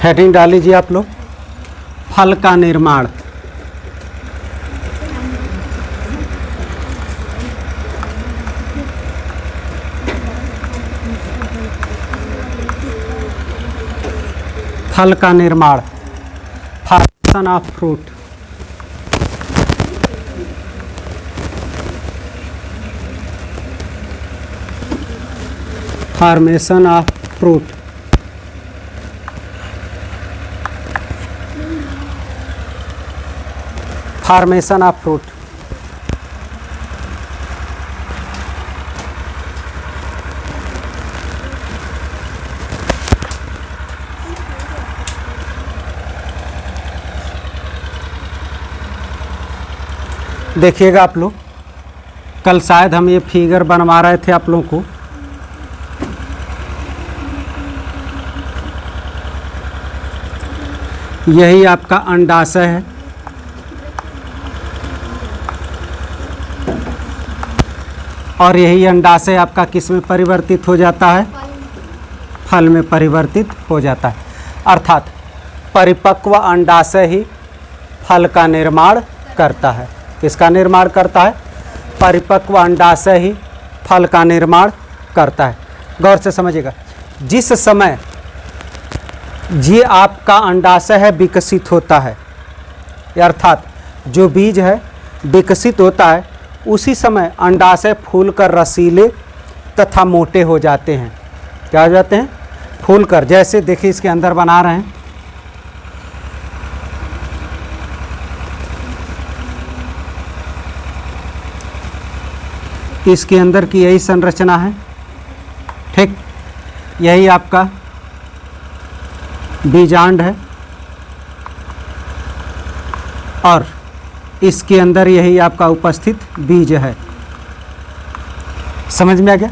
Heading डाल लीजिए आप लोग, फल का निर्माण। फल का निर्माण, formation of fruit. Formation of fruit. Formation of fruit. देखिएगा आप लोग, कल शायद हम ये फिगर बनवा रहे थे आप लोगों को। यही आपका अंडाशय है, और यही अंडाशय आपका किस में परिवर्तित हो जाता है? फल में परिवर्तित हो जाता है। अर्थात परिपक्व अंडाशय ही फल का निर्माण करता है। किसका निर्माण करता है? परिपक्व अंडाशय ही फल का निर्माण करता है। गौर से समझिएगा, जिस समय ये आपका अंडाशय है विकसित होता है, अर्थात जो बीज है विकसित होता है, उसी समय अंडाशय फूलकर रसीले तथा मोटे हो जाते हैं। क्या हो जाते हैं? फूलकर। जैसे देखिए इसके अंदर बना रहे हैं, इसके अंदर की यही संरचना है, ठीक। यही आपका बीजांड है, और इसके अंदर यही आपका उपस्थित बीज है। समझ में आ गया?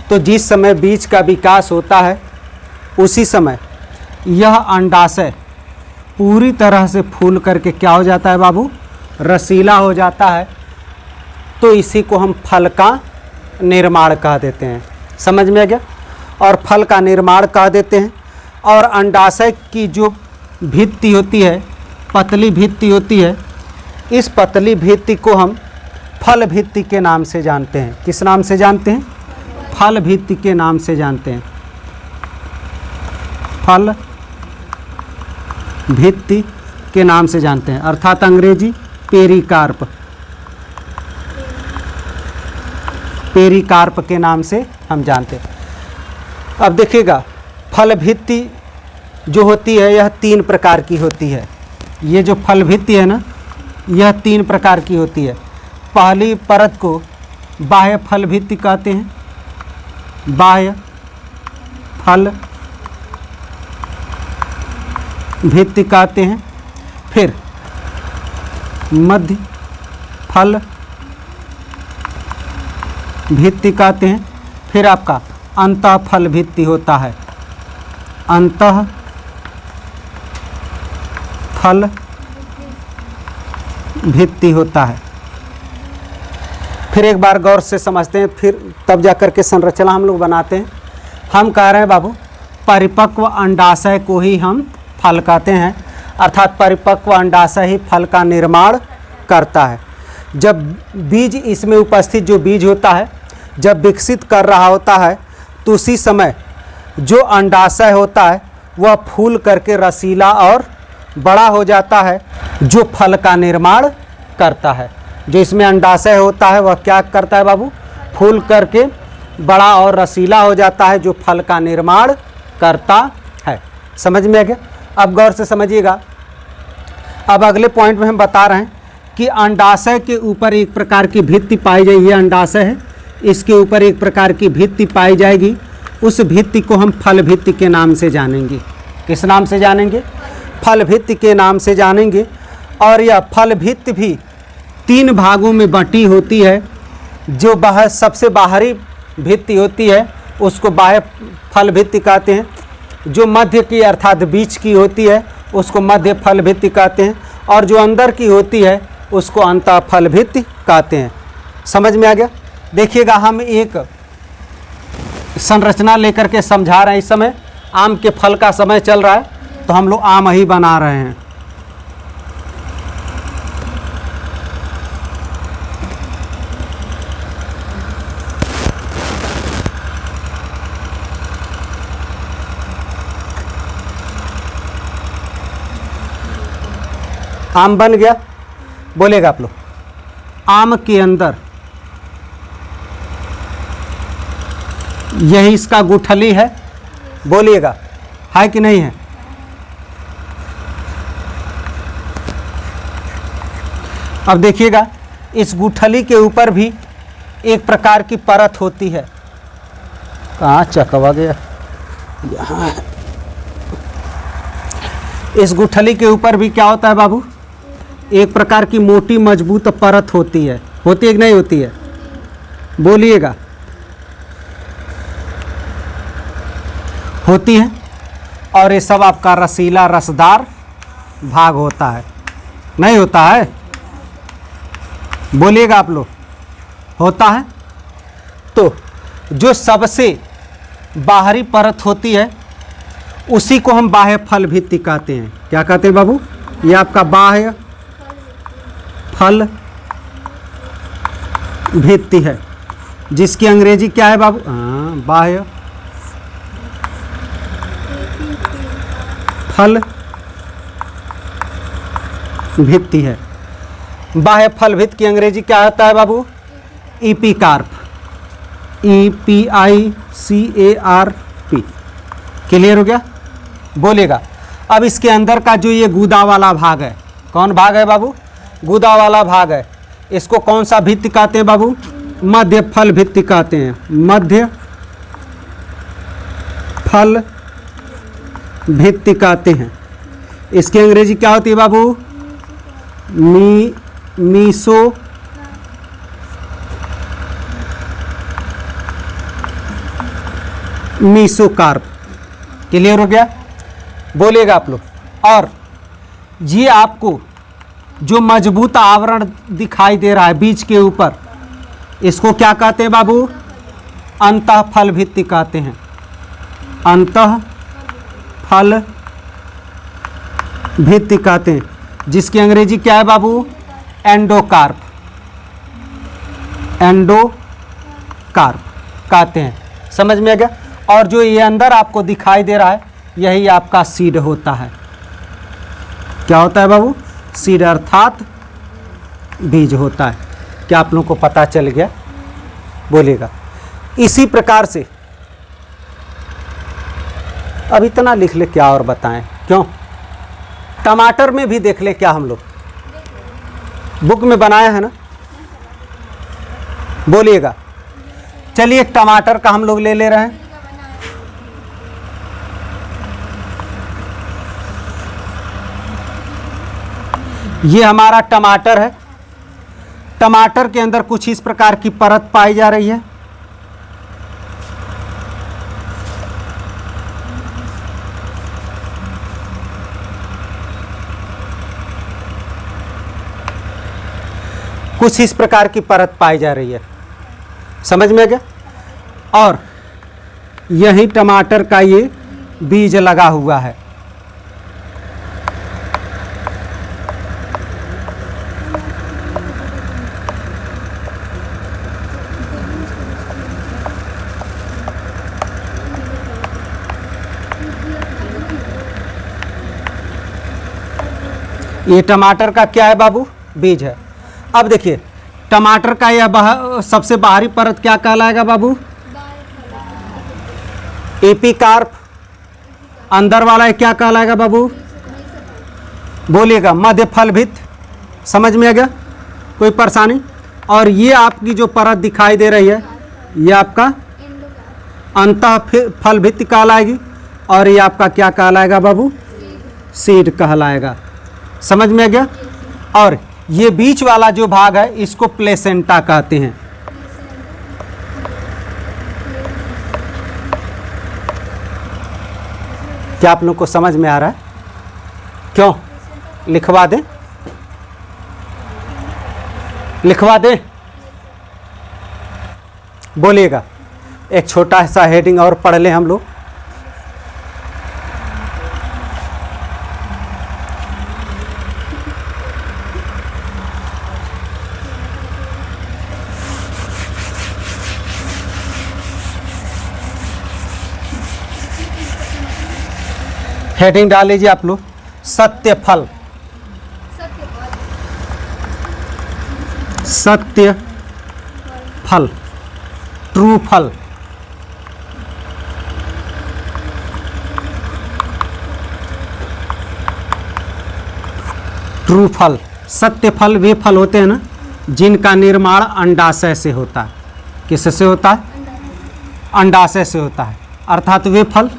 तो जिस समय बीज का विकास होता है, उसी समय यह अंडाशय पूरी तरह से फूल करके क्या हो जाता है बाबू? रसीला हो जाता है। तो इसी को हम फल का निर्माण कह देते हैं। समझ में आ गया? और फल का निर्माण कह देते हैं। और अंडाशय की जो भित्ति होती है, पतली भित्ति होती है, इस पतली भित्ति को हम फल भित्ति के नाम से जानते हैं। किस नाम से जानते हैं? फल भित्ति के नाम से जानते हैं। फल भित्ति के नाम से जानते हैं, अर्थात अंग्रेजी पेरिकार्प। पेरिकार्प के नाम से हम जानते हैं। अब देखिएगा, फल भित्ति जो होती है यह 3 प्रकार की होती है। ये जो फल भित्ति है ना, यह 3 प्रकार की होती है। पहली परत को बाह्य फल भित्ति कहते हैं। बाह्य फल भित्ति कहते हैं। फिर मध्य फल भित्ति कहते हैं। फिर आपका अंतः फल भित्ति होता है। अंतः फल भित्ति होता है। फिर एक बार गौर से समझते हैं, फिर तब जाकर के संरचना हम लोग बनाते हैं। हम कह रहे हैं बाबू, परिपक्व अंडाशय को ही हम फल कहते हैं, अर्थात परिपक्व अंडाशय ही फल का निर्माण करता है। जब बीज इसमें उपस्थित जो बीज होता है, जब विकसित कर रहा होता है, तो उसी समय जो अंडाशय होता है वह फूल करके रसीला और बड़ा हो जाता है, जो फल का निर्माण करता है। जो इसमें अंडाशय होता है वह क्या करता है बाबू? फूल करके बड़ा और रसीला हो जाता है, जो फल का निर्माण करता है। समझ में आ गया? अब गौर से समझिएगा। अब अगले पॉइंट में हम बता रहे हैं कि अंडाशय के ऊपर एक प्रकार की भित्ति पाई जाएगी। ये अंडाशय है, इसके ऊपर एक प्रकार की भित्ति पाई जाएगी। उस भित्ति को हम फल भित्ति के नाम से जानेंगे। किस नाम से जानेंगे? फल भित्ति के नाम से जानेंगे। और यह फल भित्ति भी 3 भागों में बंटी होती है। जो सबसे बाहरी भित्ति होती है उसको बाह्य फल भित्ति कहते हैं। जो मध्य की अर्थात बीच की होती है उसको मध्य फल भित्ति कहते हैं। और जो अंदर की होती है उसको अंतः फल भित्ति कहते हैं। समझ में आ गया? देखिएगा, हम एक संरचना लेकर के समझा रहे हैं। इस समय आम के फल का समय चल रहा है, तो हम लोग आम ही बना रहे हैं। आम बन गया, बोलेगा आप लोग। आम के अंदर यही इसका गुठली है, बोलिएगा है कि नहीं है। अब देखिएगा इस गुठली के ऊपर भी एक प्रकार की परत होती है। कहाँ चकवा गया, यहाँ है। इस गुठली के ऊपर भी क्या होता है बाबू, एक प्रकार की मोटी मजबूत परत होती है कि नहीं होती है, बोलिएगा। होती है। और ये सब आपका रसीला रसदार भाग होता है, नहीं होता है, बोलिएगा आप लोग, होता है। तो जो सबसे बाहरी परत होती है उसी को हम बाह्य फल भित्ति कहते हैं। क्या कहते हैं बाबू, ये आपका बाह्य फल भित्ति है, जिसकी अंग्रेजी क्या है बाबू, बाह्य फल भित्ति है। बाह्य फल भित्ति की अंग्रेजी क्या होता है बाबू, ईपीकार्प, EPICARP। क्लियर हो गया, बोलेगा। अब इसके अंदर का जो ये गूदा वाला भाग है, कौन भाग है बाबू, गूदा वाला भाग है, इसको कौन सा भित्ति कहते हैं बाबू, मध्य फल भित्ति कहते हैं। मध्य फल भित्ति कहते हैं। इसकी अंग्रेजी क्या होती है बाबू, मीसोकार्प। क्लियर हो गया, बोलेगा आप लोग। और ये आपको जो मजबूत आवरण दिखाई दे रहा है बीज के ऊपर, इसको क्या कहते हैं बाबू, अंतः फल भित्ति कहते हैं। अंतः फल भित्ति कहते हैं, जिसकी अंग्रेजी क्या है बाबू, एंडोकार्प। एंडोकार्प कहते हैं, समझ में आ गया। और जो ये अंदर आपको दिखाई दे रहा है यही आपका सीड होता है। क्या होता है बाबू, सीड अर्थात बीज होता है। क्या आप लोगों को पता चल गया, बोलिएगा। इसी प्रकार से अब इतना लिख ले, क्या और बताएं, क्यों। टमाटर में भी देख ले, क्या हम लोग बुक में बनाया है ना, बोलिएगा। चलिए टमाटर का हम लोग ले रहे हैं। ये हमारा टमाटर है। टमाटर के अंदर कुछ इस प्रकार की परत पाई जा रही है। कुछ इस प्रकार की परत पाई जा रही है, समझ में आ गया। और यही टमाटर का ये बीज लगा हुआ है। ये टमाटर का क्या है बाबू, बीज है। अब देखिए टमाटर का यह सबसे बाहरी परत क्या कहलाएगा बाबू, एपीकार्प। अंदर वाला क्या कहलाएगा बाबू, बोलिएगा, मध्य फल भित्ति। समझ में आ गया, कोई परेशानी। और ये आपकी जो परत दिखाई दे रही है ये आपका अंतः फल भित्ति कहलाएगी। और ये आपका क्या कहलाएगा बाबू, सीड कहलाएगा। समझ में आ गया। और ये बीच वाला जो भाग है इसको प्लेसेंटा कहते हैं। क्या आप लोग को समझ में आ रहा है, क्यों, लिखवा दें, लिखवा दें, बोलिएगा। एक छोटा सा हेडिंग और पढ़ लें हम लोग। हेडिंग डाल लीजिए आप लोग, सत्य फल। सत्य फल, ट्रू फल। ट्रू फल, सत्य फल वे फल होते हैं ना जिनका निर्माण अंडाशय से होता है। किससे होता है? अंडाशय से होता है। अर्थात वे फल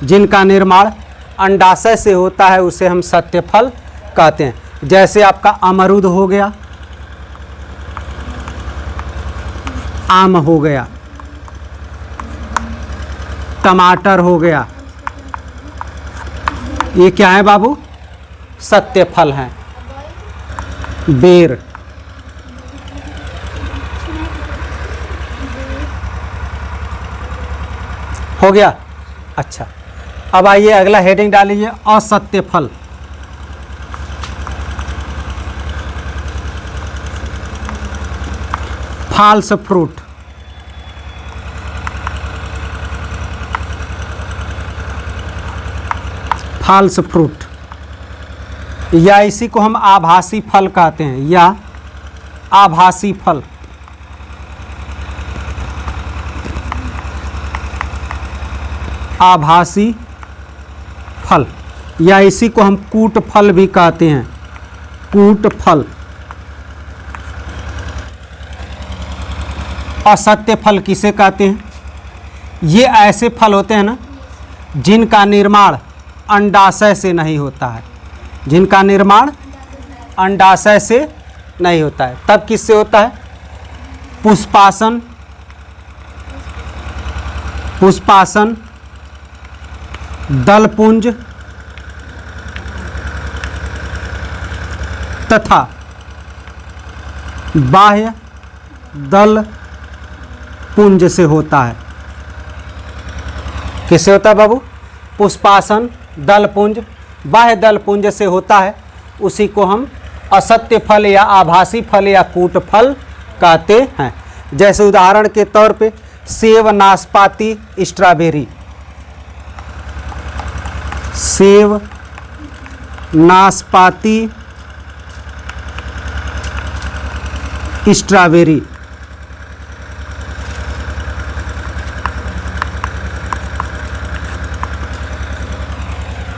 जिनका निर्माण अंडाशय से होता है उसे हम सत्य फल कहते हैं। जैसे आपका अमरूद हो गया, आम हो गया, टमाटर हो गया, ये क्या है बाबू? सत्य फल हैं। बेर, हो गया। अच्छा, अब आइए अगला हेडिंग डाल लीजिए, असत्य फल। False fruit. फॉल्स फ्रूट, या इसी को हम आभासी फल कहते हैं, या आभासी फल। आभासी फल, या इसी को हम कूट फल भी कहते हैं। कूट फल। असत्य फल किसे कहते हैं? ये ऐसे फल होते हैं ना जिनका निर्माण अंडाशय से नहीं होता है। जिनका निर्माण अंडाशय से नहीं होता है। तब किससे होता है? पुष्पासन, पुष्पासन, दलपुंज तथा बाह्य दल पुंज से होता है। किससे होता है बाबू? पुष्पासन, दलपुंज, बाह्य दलपुंज से होता है। उसी को हम असत्य फल या आभासी फल या कूट फल कहते हैं। जैसे उदाहरण के तौर पे सेब, नाशपाती, स्ट्रॉबेरी। सेब, नाशपाती, स्ट्रॉबेरी।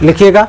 लिखिएगा,